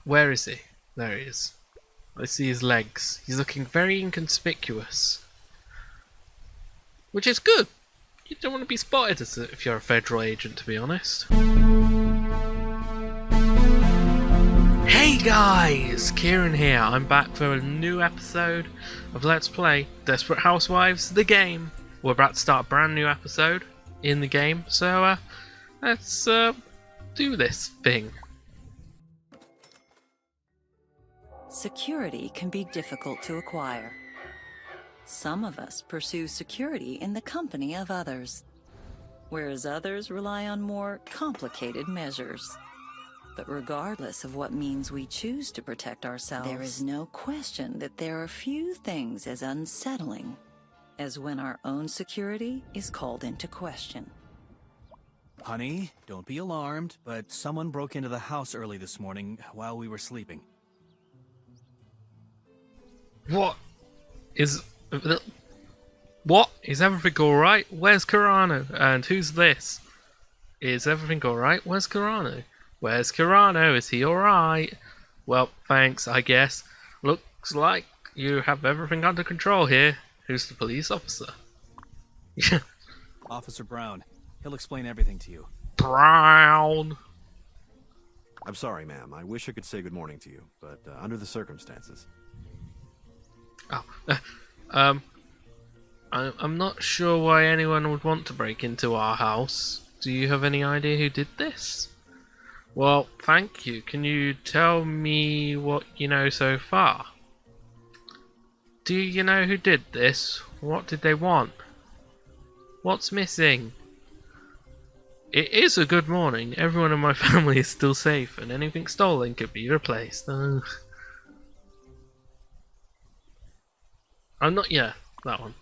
Where is he? There he is. I see his legs. He's looking very inconspicuous. Which is good. You don't want to be spotted if you're a federal agent, to be honest. Hey guys! Kieran here. I'm back for a new episode of Let's Play Desperate Housewives, the game. We're about to start a brand new episode in the game, so let's do this thing. Security can be difficult to acquire. Some of us pursue security in the company of others, whereas others rely on more complicated measures. But regardless of what means we choose to protect ourselves, there is no question that there are few things as unsettling as when our own security is called into question. Honey, don't be alarmed, but someone broke into the house early this morning while we were sleeping. What? Is everything alright? Where's Kirano? And who's this? Is everything alright? Where's Kirano? Where's Kirano? Is he alright? Well, thanks, I guess. Looks like you have everything under control here. Who's the police officer? Officer Brown. He'll explain everything to you. Brown! I'm sorry, ma'am. I wish I could say good morning to you, but under the circumstances. Oh, I'm not sure why anyone would want to break into our house. Do you have any idea who did this? Well, thank you. Can you tell me what you know so far? Do you know who did this? What did they want? What's missing? It is a good morning. Everyone in my family is still safe, and anything stolen could be replaced. I'm not. Yeah, that one.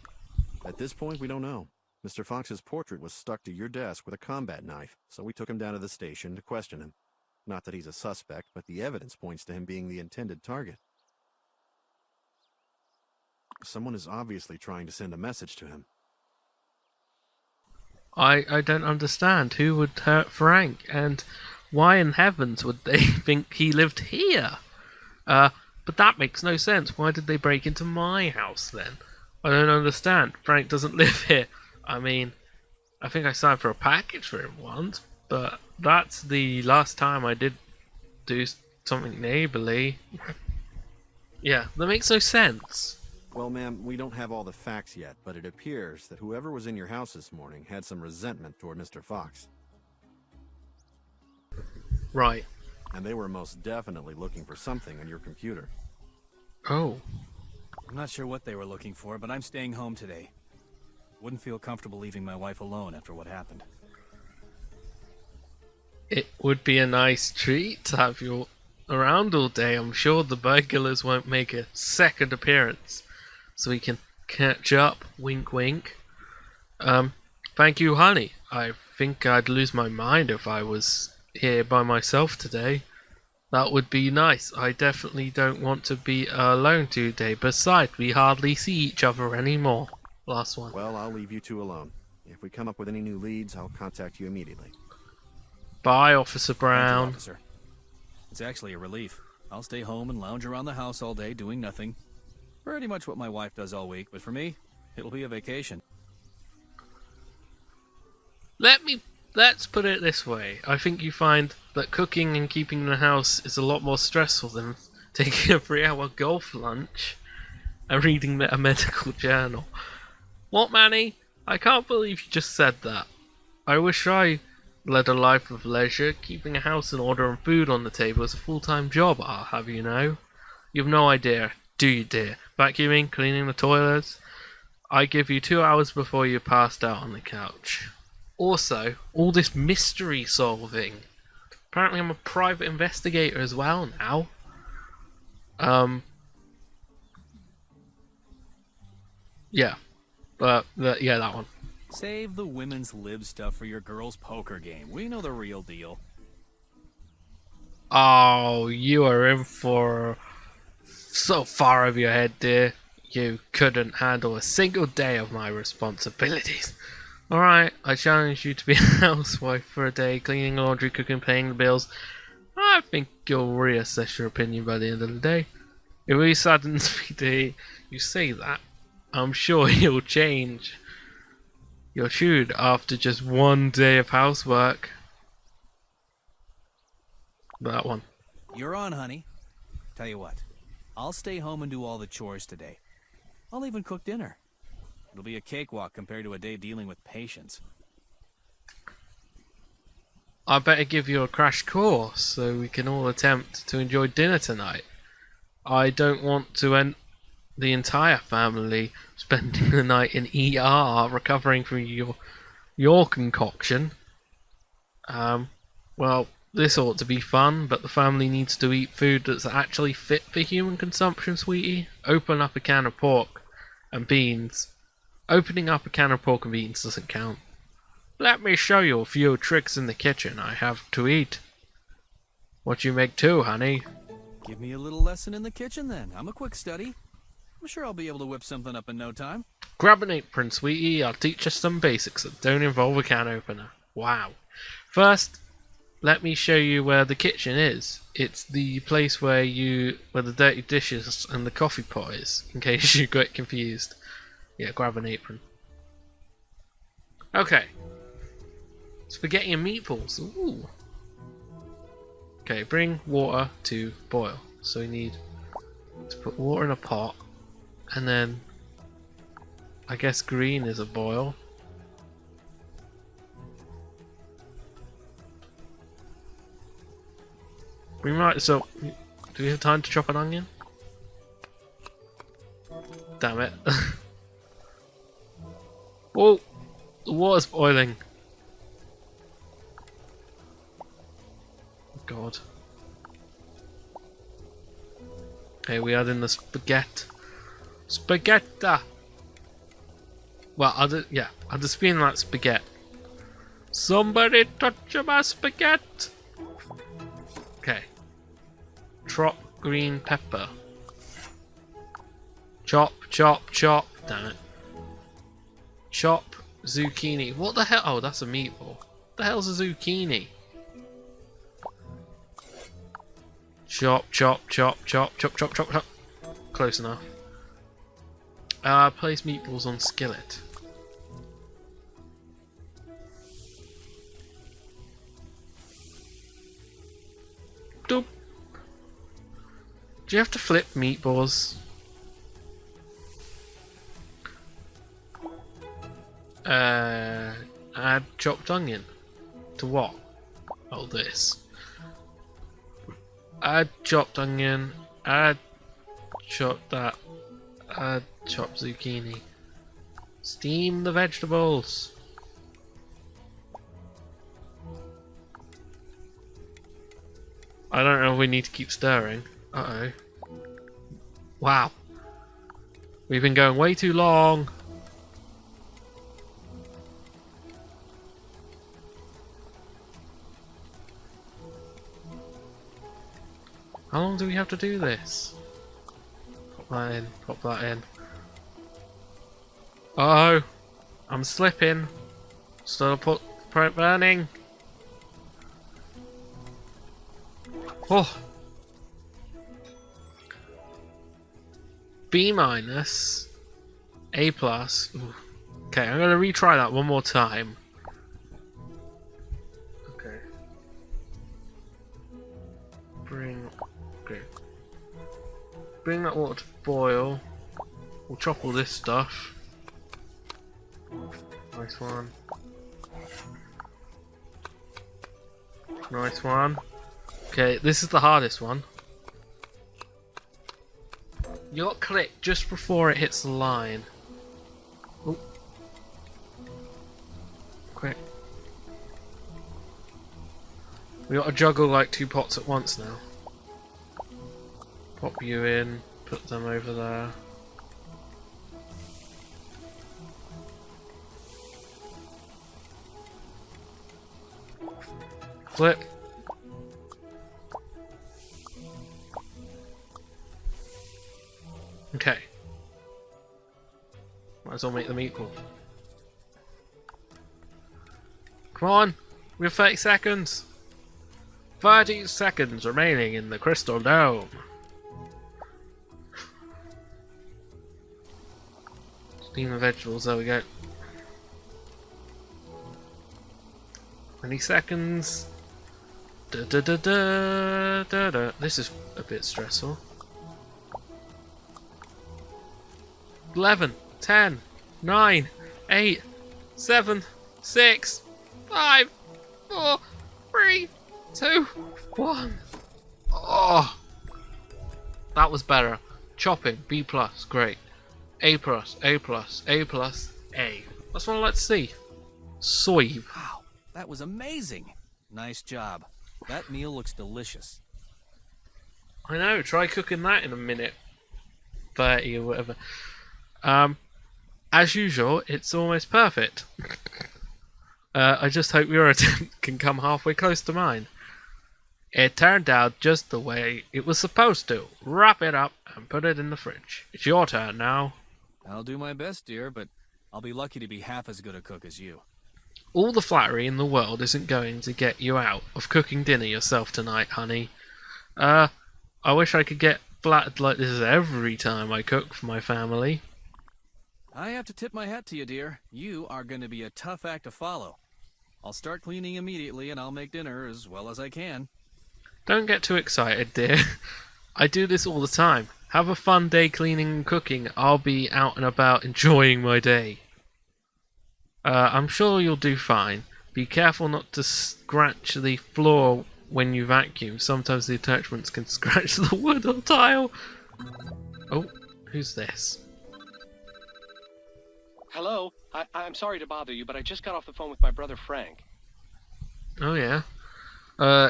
At this point, we don't know. Mr. Fox's portrait was stuck to your desk with a combat knife, so we took him down to the station to question him. Not that he's a suspect, but the evidence points to him being the intended target. Someone is obviously trying to send a message to him. I don't understand. Who would hurt Frank, and why in heavens would they think he lived here? But that makes no sense. Why did they break into my house then? I don't understand. Frank doesn't live here. I mean, I think I signed for a package for him once, but that's the last time I did do something neighborly. Yeah, that makes no sense. Well, ma'am, we don't have all the facts yet, but it appears that whoever was in your house this morning had some resentment toward Mr. Fox. Right. And they were most definitely looking for something on your computer. Oh. I'm not sure what they were looking for, but I'm staying home today. Wouldn't feel comfortable leaving my wife alone after what happened. It would be a nice treat to have you around all day. I'm sure the burglars won't make a second appearance, so we can catch up. Wink, wink. Thank you, honey. I think I'd lose my mind if I was here by myself today. That would be nice. I definitely don't want to be alone today. Besides, we hardly see each other anymore. Last one. Well, I'll leave you two alone. If we come up with any new leads, I'll contact you immediately. Bye, Officer Brown. Thank you, officer. It's actually a relief. I'll stay home and lounge around the house all day doing nothing. Pretty much what my wife does all week, but for me, it'll be a vacation. Let's put it this way. I think you find that cooking and keeping the house is a lot more stressful than taking a 3-hour golf lunch and reading a medical journal. What, Manny? I can't believe you just said that. I wish I led a life of leisure. Keeping a house in order and food on the table is a full-time job, I'll have you know. You've no idea, do you, dear? Vacuuming, cleaning the toilets. I give you 2 hours before you passed out on the couch. Also, all this mystery solving. Apparently I'm a private investigator as well now. Yeah. Yeah, that one. Save the women's lib stuff for your girls' poker game. We know the real deal. Oh, you are in for so far over your head, dear. You couldn't handle a single day of my responsibilities. Alright, I challenge you to be a housewife for a day, cleaning laundry, cooking, paying the bills. I think you'll reassess your opinion by the end of the day. It really saddens me to hear you say that. I'm sure you'll change your tune after just one day of housework. That one. You're on, honey. Tell you what, I'll stay home and do all the chores today. I'll even cook dinner. It'll be a cakewalk compared to a day dealing with patients. I better give you a crash course so we can all attempt to enjoy dinner tonight. I don't want to end the entire family spending the night in ER recovering from your concoction. Well, this ought to be fun, but the family needs to eat food that's actually fit for human consumption, sweetie. Open up a can of pork and beans. Opening up a can of pork and beans doesn't count. Let me show you a few tricks in the kitchen I have to eat. What you make too, honey? Give me a little lesson in the kitchen then. I'm a quick study. I'm sure I'll be able to whip something up in no time. Grab an apron, sweetie. I'll teach you some basics that don't involve a can opener. Wow. First, let me show you where the kitchen is. It's the place where the dirty dishes and the coffee pot is, in case you got confused. Yeah, grab an apron. Okay. Spaghetti and meatballs. Ooh. Okay, bring water to boil. So we need to put water in a pot, and then I guess green is a boil. We might. So, do we have time to chop an onion? Damn it! Oh, the water's boiling. God. Okay, we add in the spaghetti. Spaghetti. Well, I'll just be in that spaghetti. Somebody touch my spaghetti. Okay. Chop green pepper. Chop, chop, chop. Damn it. Chop zucchini. What the hell? Oh, that's a meatball. What the hell's a zucchini? Chop, chop, chop, chop, chop, chop, chop, chop. Close enough. Place meatballs on skillet. Doop. Do you have to flip meatballs? Add chopped onion. To what? Oh, this. Add chopped onion. Add chopped that. Add chopped zucchini. Steam the vegetables. I don't know if we need to keep stirring. Uh-oh. Wow. We've been going way too long. How long do we have to do this? Pop that in, pop that in. Oh, I'm slipping. Still burning. Oh. B minus. A plus. Ooh. Okay, I'm gonna retry that one more time. Okay. Bring that water to boil. We'll chop all this stuff. Nice one. Nice one. Okay, this is the hardest one. You got click just before it hits the line. Oh. Quick. We gotta juggle like two pots at once now. Pop you in, put them over there. Flip. Okay. Might as well make them equal. Come on! We have 30 seconds! 30 seconds remaining in the Crystal Dome. Steam the vegetables, there we go. 20 seconds. Da, da, da, da, da, da. This is a bit stressful. 11, 10, 9, 8, 7, 6, 5, 4, 3, 2, 1. Oh, that was better. Chopping, B+, great. A+, A+, A+, A. That's what I like to see. Soy. Wow, that was amazing. Nice job. That meal looks delicious. I know, try cooking that in a minute 30 or whatever. As usual, it's almost perfect. I just hope your attempt can come halfway close to mine. It turned out just the way it was supposed to. Wrap it up and put it in the fridge. It's your turn now. I'll do my best, dear, but I'll be lucky to be half as good a cook as you. All the flattery in the world isn't going to get you out of cooking dinner yourself tonight, honey. I wish I could get flattered like this every time I cook for my family. I have to tip my hat to you, dear. You are going to be a tough act to follow. I'll start cleaning immediately, and I'll make dinner as well as I can. Don't get too excited, dear. I do this all the time. Have a fun day cleaning and cooking. I'll be out and about enjoying my day. I'm sure you'll do fine. Be careful not to scratch the floor when you vacuum. Sometimes the attachments can scratch the wood or tile. Oh, who's this? Hello? I'm sorry to bother you, but I just got off the phone with my brother Frank. Oh yeah.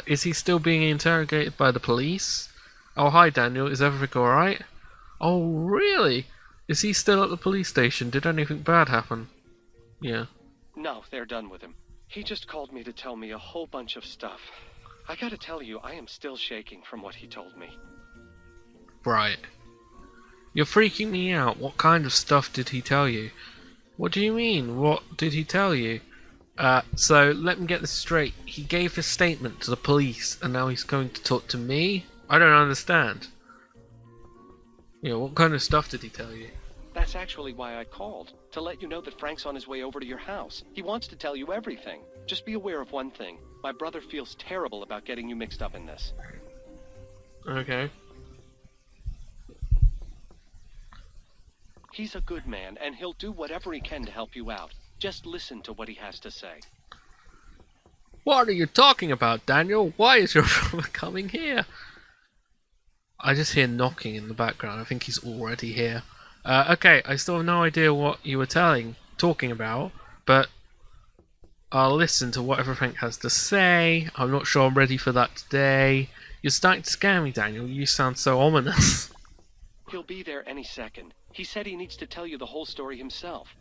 Is he still being interrogated by the police? Oh, hi Daniel, is everything alright? Oh, really? Is he still at the police station? Did anything bad happen? Yeah. No, they're done with him. He just called me to tell me a whole bunch of stuff. I gotta tell you, I am still shaking from what he told me. Right. You're freaking me out. What kind of stuff did he tell you? What do you mean? What did he tell you? So let me get this straight. He gave his statement to the police and now he's going to talk to me? I don't understand. You know, what kind of stuff did he tell you? That's actually why I called. To let you know that Frank's on his way over to your house. He wants to tell you everything. Just be aware of one thing. My brother feels terrible about getting you mixed up in this. Okay. He's a good man, and he'll do whatever he can to help you out. Just listen to what he has to say. What are you talking about, Daniel? Why is your brother coming here? I just hear knocking in the background. I think he's already here. Okay, I still have no idea what you were talking about, but I'll listen to whatever Frank has to say. I'm not sure I'm ready for that today. You're starting to scare me, Daniel. You sound so ominous. He'll be there any second. He said he needs to tell you the whole story himself.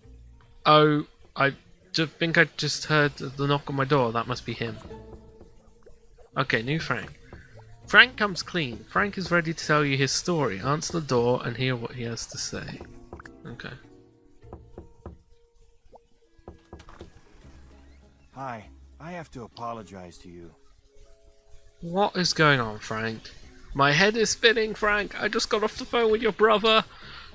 Oh, I think I just heard the knock on my door. That must be him. Okay, new Frank. Frank comes clean. Frank is ready to tell you his story. Answer the door and hear what he has to say. Okay. Hi, I have to apologize to you. What is going on, Frank? My head is spinning, Frank. I just got off the phone with your brother.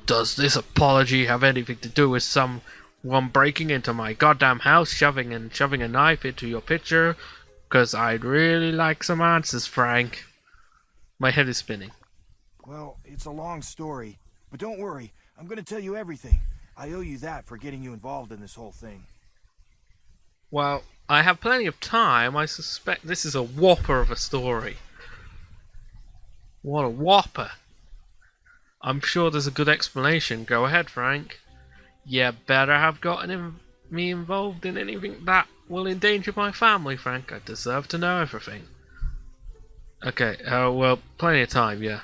Does this apology have anything to do with someone breaking into my goddamn house, shoving a knife into your picture? 'Cause I'd really like some answers, Frank. My head is spinning. Well, it's a long story, but don't worry, I'm gonna tell you everything. I owe you that for getting you involved in this whole thing. Well, I have plenty of time. I suspect this is a whopper of a story. What a whopper. I'm sure there's a good explanation. Go ahead, Frank. You better have gotten me involved in anything that will endanger my family, Frank. I deserve to know everything. Okay, well, plenty of time, yeah.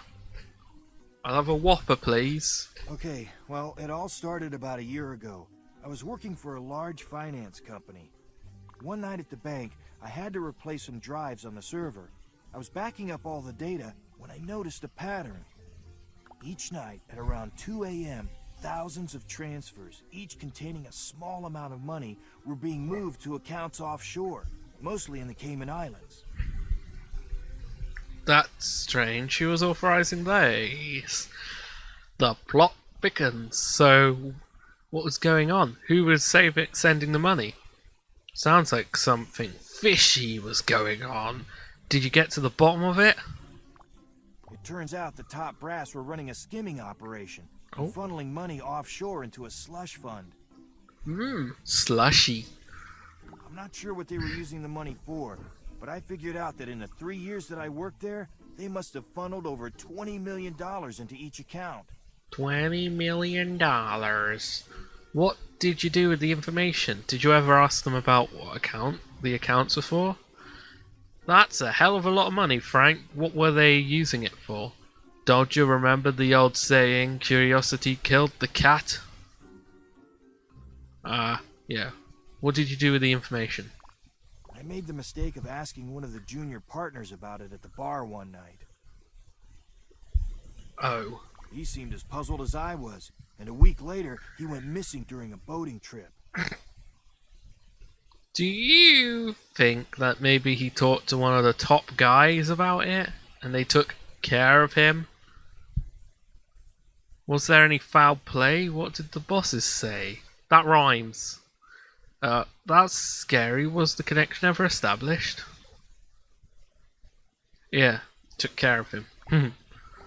I'll have a whopper, please. Okay, well, it all started about a year ago. I was working for a large finance company. One night at the bank, I had to replace some drives on the server. I was backing up all the data when I noticed a pattern. Each night at around 2 a.m., thousands of transfers, each containing a small amount of money, were being moved to accounts offshore, mostly in the Cayman Islands. That's strange. She was authorizing these. The plot thickens. So, what was going on? Who was sending the money? Sounds like something fishy was going on. Did you get to the bottom of it? It turns out the top brass were running a skimming operation and Oh. funneling money offshore into a slush fund. Slushy. I'm not sure what they were using the money for, but I figured out that in the 3 years that I worked there, they must have funneled over $20 million into each account. $20 million. What did you do with the information? Did you ever ask them about what account the accounts were for? That's a hell of a lot of money, Frank. What were they using it for? Don't you remember the old saying, curiosity killed the cat? Yeah. What did you do with the information? I made the mistake of asking one of the junior partners about it at the bar one night. Oh. He seemed as puzzled as I was, and a week later, he went missing during a boating trip. Do you think that maybe he talked to one of the top guys about it, and they took care of him? Was there any foul play? What did the bosses say? That rhymes. That's scary. Was the connection ever established? Yeah, took care of him.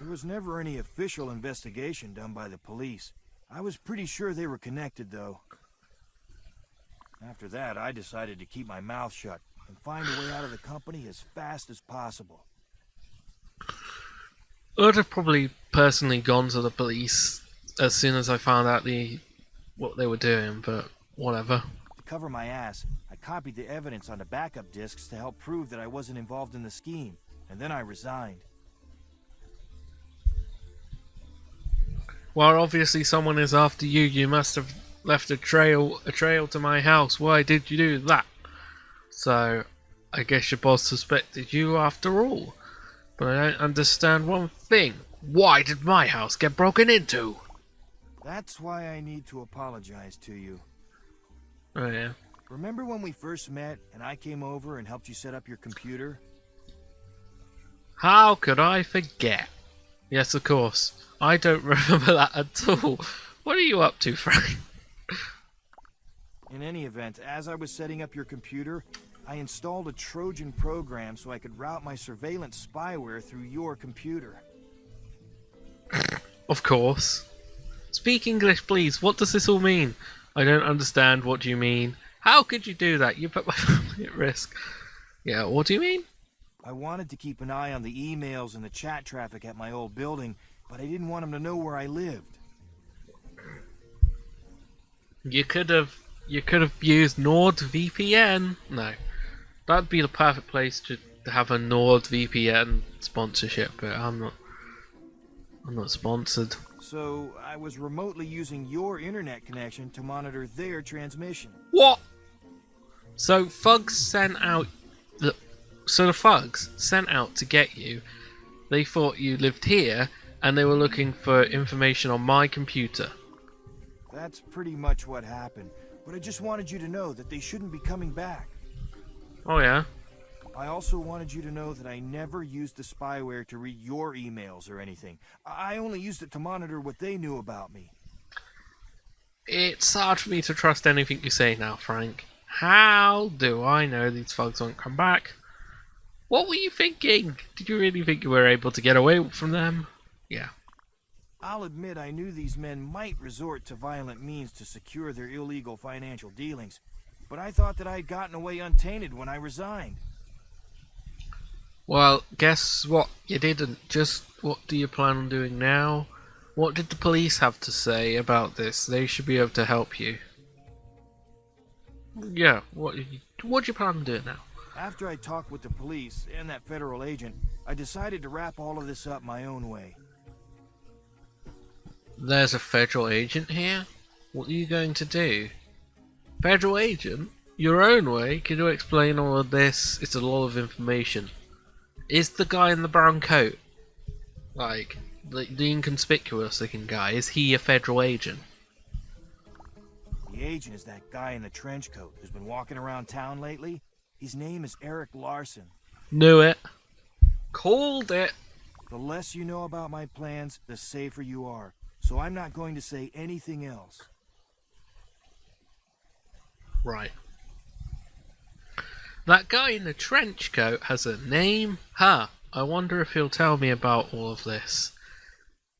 There was never any official investigation done by the police. I was pretty sure they were connected, though. After that, I decided to keep my mouth shut and find a way out of the company as fast as possible. I'd have probably personally gone to the police as soon as I found out what they were doing, but whatever. To cover my ass, I copied the evidence onto backup discs to help prove that I wasn't involved in the scheme, and then I resigned. Well, obviously someone is after you. You must have left a trail to my house. Why did you do that? So, I guess your boss suspected you after all. But I don't understand one thing. Why did my house get broken into? That's why I need to apologize to you. Oh yeah. Remember when we first met and I came over and helped you set up your computer? How could I forget? Yes, of course. I don't remember that at all. What are you up to, Frank? In any event, as I was setting up your computer, I installed a Trojan program so I could route my surveillance spyware through your computer. Of course. Speak English, please. What does this all mean? I don't understand. What do you mean? How could you do that? You put my family at risk. Yeah, what do you mean? I wanted to keep an eye on the emails and the chat traffic at my old building, but I didn't want them to know where I lived. You could have used NordVPN. No, that'd be the perfect place to have a NordVPN sponsorship, but I'm not sponsored. So I was remotely using your internet connection to monitor their transmission. What? So thugs sent out the thugs sent out to get you. They thought you lived here, and they were looking for information on my computer. That's pretty much what happened, but I just wanted you to know that they shouldn't be coming back. Oh yeah? I also wanted you to know that I never used the spyware to read your emails or anything. I only used it to monitor what they knew about me. It's hard for me to trust anything you say now, Frank. How do I know these thugs won't come back? What were you thinking? Did you really think you were able to get away from them? Yeah. I'll admit I knew these men might resort to violent means to secure their illegal financial dealings, but I thought that I'd gotten away untainted when I resigned. Well, guess what? You didn't. Just what do you plan on doing now? What did the police have to say about this? They should be able to help you. Yeah, what do you plan on doing now? After I talked with the police and that federal agent, I decided to wrap all of this up my own way. There's a federal agent here? What are you going to do? Federal agent? Your own way? Can you explain all of this? It's a lot of information. Is the guy in the brown coat, like, the inconspicuous looking guy, is he a federal agent? The agent is that guy in the trench coat who's been walking around town lately. His name is Eric Larson. Knew it. called it. The less you know about my plans, the safer you are. So I'm not going to say anything else. Right. That guy in the trench coat has a name? Huh. I wonder if he'll tell me about all of this.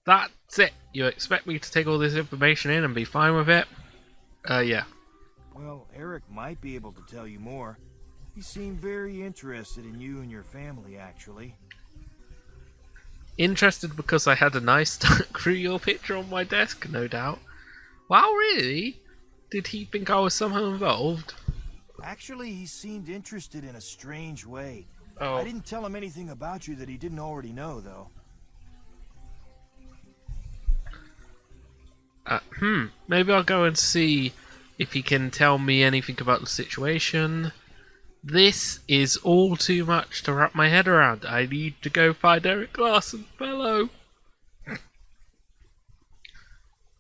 That's it. You expect me to take all this information in and be fine with it? Yeah. Well, Eric might be able to tell you more. He seemed very interested in you and your family, actually. Interested because I had a nice crew your picture on my desk, no doubt. Wow, really? Did he think I was somehow involved? Actually, he seemed interested in a strange way. Oh. I didn't tell him anything about you that he didn't already know, though. Maybe I'll go and see if he can tell me anything about the situation. This is all too much to wrap my head around. I need to go find Eric Larson, fellow.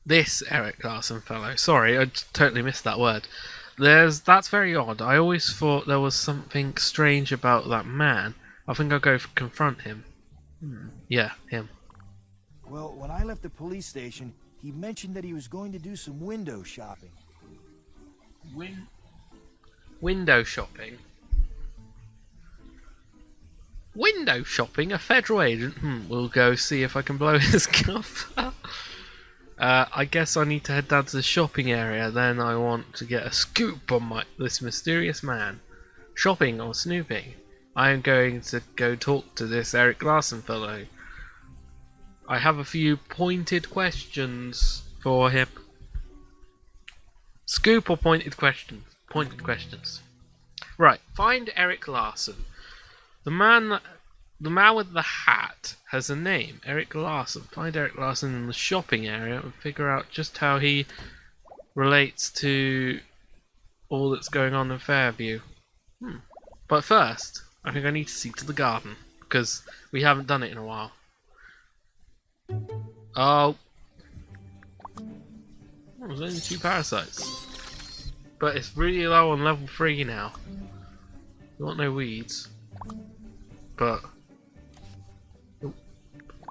This Eric Larson fellow. Sorry, I totally missed that word. That's very odd. I always thought there was something strange about that man. I think I'll go confront him. Yeah, him. Well, when I left the police station, he mentioned that he was going to do some window shopping. Window shopping? Window shopping? A federal agent? We'll go see if I can blow his cover. I guess I need to head down to the shopping area. Then I want to get a scoop on this mysterious man. Shopping or snooping? I am going to go talk to this Eric Larson fellow. I have a few pointed questions for him. Scoop or pointed questions? Pointed questions. Right, find Eric Larson. The man with the hat has a name, Eric Larson. Find Eric Larson in the shopping area and figure out just how he relates to all that's going on in Fairview. But first, I think I need to see to the garden, because we haven't done it in a while. Oh. There's only 2 parasites. But it's really low on level 3 now. You want no weeds. But...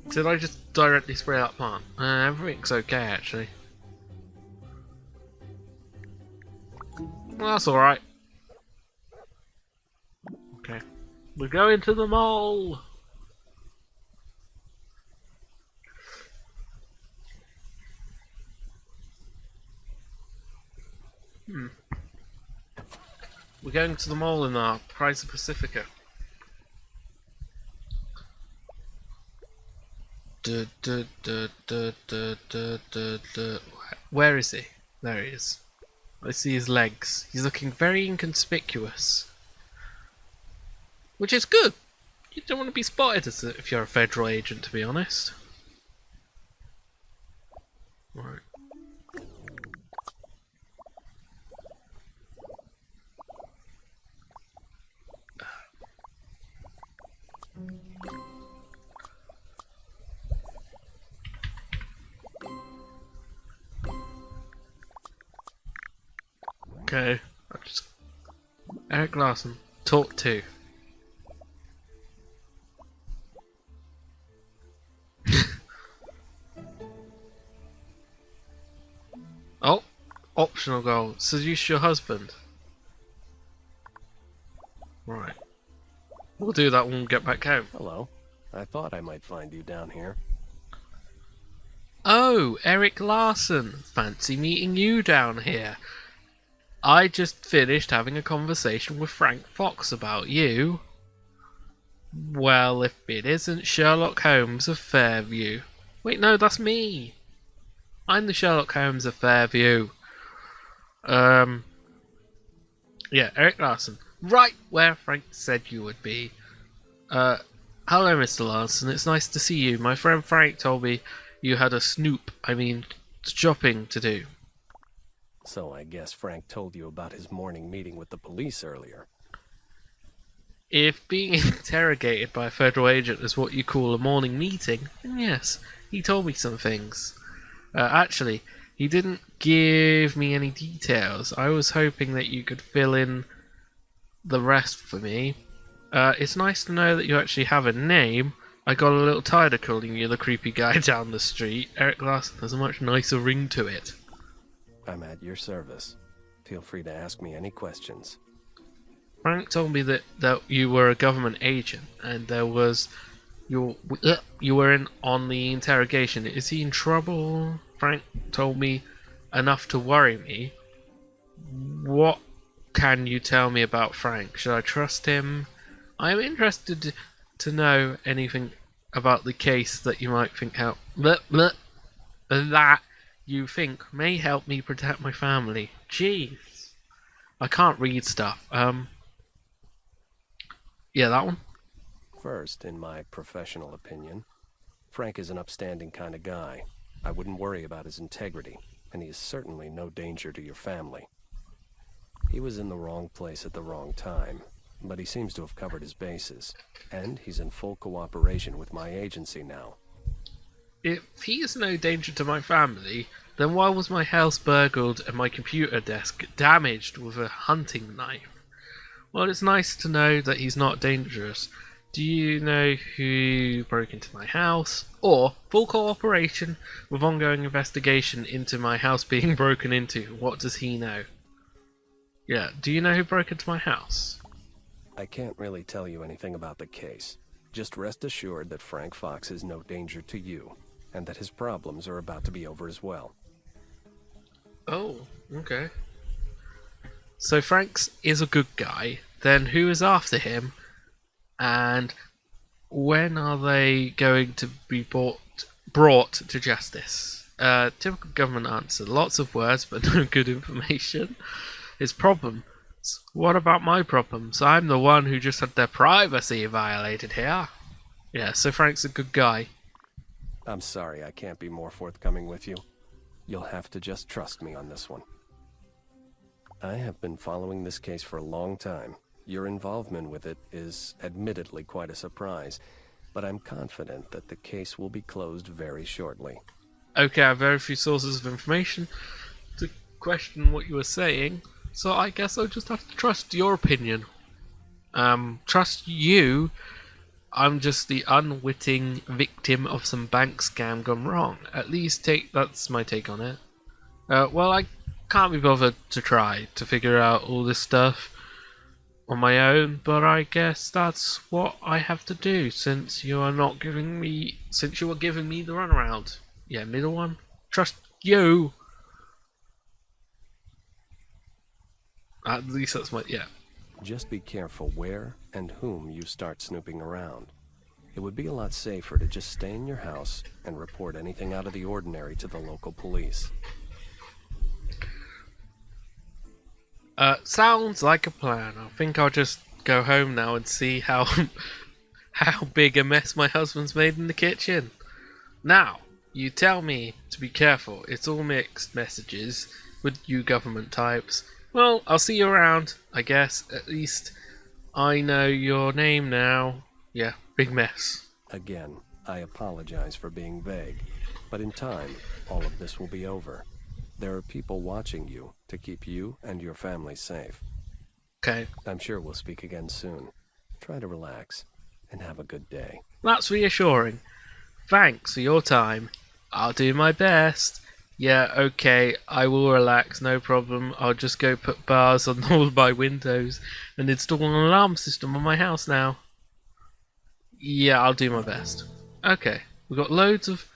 did I just directly spray that plant? Everything's okay, actually. Well, that's alright. Okay. We're going to the mall! We're going to the mall in our Price of Pacifica. Where is he? There he is. I see his legs. He's looking very inconspicuous. Which is good. You don't want to be spotted if you're a federal agent, to be honest. Right. Okay, Eric Larson, talk to. Oh, optional goal. Seduce your husband. Right. We'll do that when we get back home. Hello. I thought I might find you down here. Oh, Eric Larson. Fancy meeting you down here. I just finished having a conversation with Frank Fox about you. Well, if it isn't Sherlock Holmes of Fairview. Wait, no, that's me. I'm the Sherlock Holmes of Fairview. Yeah, Eric Larson. Right where Frank said you would be. Hello, Mr. Larson. It's nice to see you. My friend Frank told me you had a shopping to do. So I guess Frank told you about his morning meeting with the police earlier. If being interrogated by a federal agent is what you call a morning meeting, then yes, he told me some things. Actually, he didn't give me any details. I was hoping that you could fill in the rest for me. It's nice to know that you actually have a name. I got a little tired of calling you the creepy guy down the street. Eric Larson has a much nicer ring to it. I'm at your service. Feel free to ask me any questions. Frank told me that you were a government agent and you were in on the interrogation. Is he in trouble? Frank told me enough to worry me. What can you tell me about Frank? Should I trust him? I am interested to know anything about the case that you might think that you think may help me protect my family. Jeez, I can't read stuff. Yeah, that one. First, in my professional opinion, Frank is an upstanding kind of guy. I wouldn't worry about his integrity, and he is certainly no danger to your family. He was in the wrong place at the wrong time, but he seems to have covered his bases, and he's in full cooperation with my agency now. If he is no danger to my family, then why was my house burgled and my computer desk damaged with a hunting knife? Well, it's nice to know that he's not dangerous. Do you know who broke into my house? Or full cooperation with ongoing investigation into my house being broken into? What does he know? Yeah, do you know who broke into my house? I can't really tell you anything about the case. Just rest assured that Frank Fox is no danger to you, and that his problems are about to be over as well. Oh, okay. So Franks is a good guy. Then who is after him? And when are they going to be brought to justice? Typical government answer. Lots of words, but no good information. His problem. What about my problems? I'm the one who just had their privacy violated here. Yeah, so Frank's a good guy. I'm sorry I can't be more forthcoming with you. You'll have to just trust me on this one. I have been following this case for a long time. Your involvement with it is admittedly quite a surprise, but I'm confident that the case will be closed very shortly. Okay, I have very few sources of information to question what you were saying, so I guess I'll just have to trust your opinion. Trust you. I'm just the unwitting victim of some bank scam gone wrong. At least that's my take on it. Well, I can't be bothered to try to figure out all this stuff on my own, but I guess that's what I have to do since you are giving me the runaround. Yeah, middle one. Trust you. At least that's yeah. Just be careful where and whom you start snooping around. It would be a lot safer to just stay in your house and report anything out of the ordinary to the local police. Sounds like a plan. I think I'll just go home now and see how big a mess my husband's made in the kitchen. Now, you tell me to be careful. It's all mixed messages with you government types. Well, I'll see you around, I guess. At least I know your name now. Yeah, big mess. Again, I apologize for being vague, but in time, all of this will be over. There are people watching you to keep you and your family safe. Okay. I'm sure we'll speak again soon. Try to relax and have a good day. That's reassuring. Thanks for your time. I'll do my best. Yeah, okay, I will relax, no problem. I'll just go put bars on all my windows and install an alarm system on my house now. Yeah, I'll do my best. Okay, we've got loads of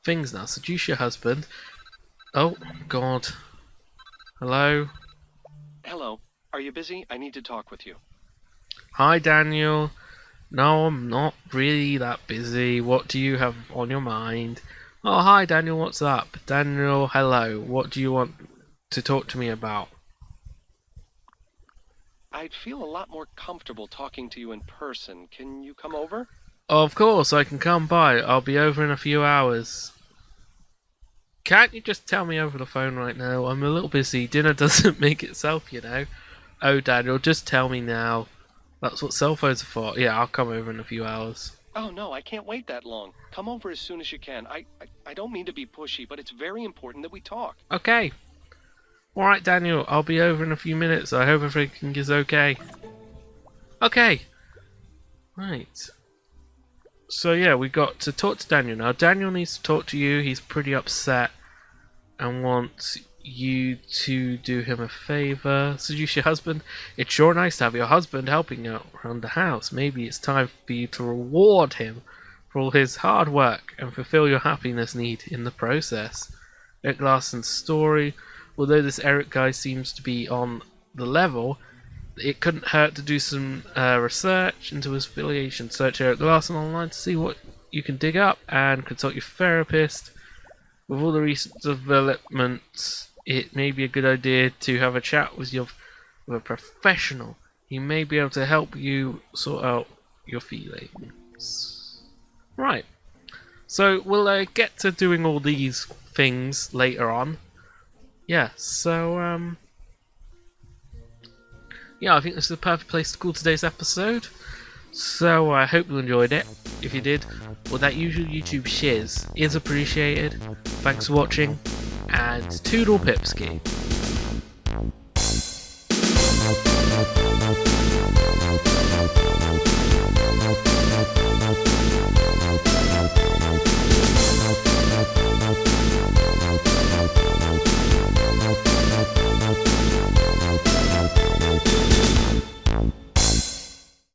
things now. Seduce your husband. Oh, God. Hello? Hello. Are you busy? I need to talk with you. Hi, Daniel. No, I'm not really that busy. What do you have on your mind? Oh, hi, Daniel. What's up? Daniel, hello. What do you want to talk to me about? I'd feel a lot more comfortable talking to you in person. Can you come over? Of course, I can come by. I'll be over in a few hours. Can't you just tell me over the phone right now? I'm a little busy. Dinner doesn't make itself, you know. Oh, Daniel, just tell me now. That's what cell phones are for. Yeah, I'll come over in a few hours. Oh, no, I can't wait that long. Come over as soon as you can. I don't mean to be pushy, but it's very important that we talk. Okay. Alright, Daniel, I'll be over in a few minutes. I hope everything is okay. Okay, Right. So yeah, we got to talk to Daniel now. Daniel needs to talk to you. He's pretty upset and wants you to do him a favor. Seduce your husband. It's sure nice to have your husband helping out around the house. Maybe it's time for you to reward him for all his hard work and fulfill your happiness need in the process. Eric Larson's story. Although this Eric guy seems to be on the level, it couldn't hurt to do some research into his affiliation. Search Eric Larson online to see what you can dig up and consult your therapist. With all the recent developments, it may be a good idea to have a chat with a professional. He may be able to help you sort out your feelings. Right. So we'll get to doing all these things later on. Yeah, so yeah, I think this is the perfect place to call today's episode. So I hope you enjoyed it. If you did, well, that usual YouTube shiz is appreciated. Thanks for watching, and Toodle Pipski.